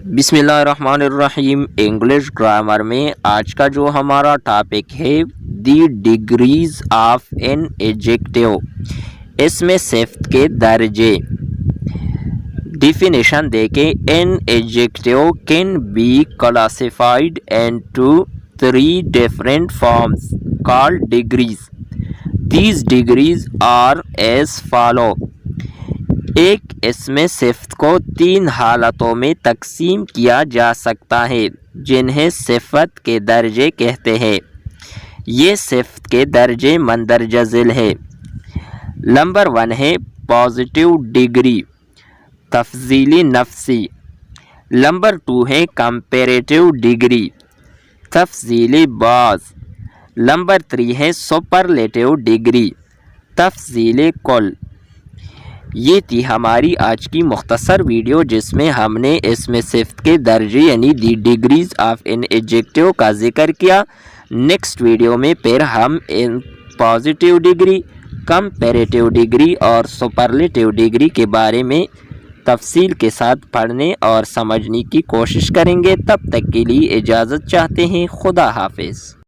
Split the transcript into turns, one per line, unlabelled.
بسم اللہ الرحمن الرحیم۔ انگلش گرامر میں آج کا جو ہمارا ٹاپک ہے the degrees of an adjective, اس میں صفت کے درجے۔ ڈیفینیشن دیکھیں، an adjective can be classified into 3 different forms called degrees. These degrees are as follow. ایک اسم صفت کو 3 حالتوں میں تقسیم کیا جا سکتا ہے جنہیں صفت کے درجے کہتے ہیں۔ یہ صفت کے درجے مندرجہ ذیل ہے۔ نمبر 1 ہے پازیٹیو ڈگری، تفضیلی نفسی۔ نمبر 2 ہے کمپیریٹیو ڈگری، تفضیلی بعض۔ نمبر 3 ہے سپرلیٹیو ڈگری، تفضیلی کل۔ یہ تھی ہماری آج کی مختصر ویڈیو جس میں ہم نے اسم صفت کے درجے یعنی دی ڈگریز آف این ایڈجیکٹیو کا ذکر کیا۔ نیکسٹ ویڈیو میں پھر ہم in positive degree, comparative degree اور سپرلیٹیو ڈگری کے بارے میں تفصیل کے ساتھ پڑھنے اور سمجھنے کی کوشش کریں گے۔ تب تک کے لیے اجازت چاہتے ہیں۔ خدا حافظ۔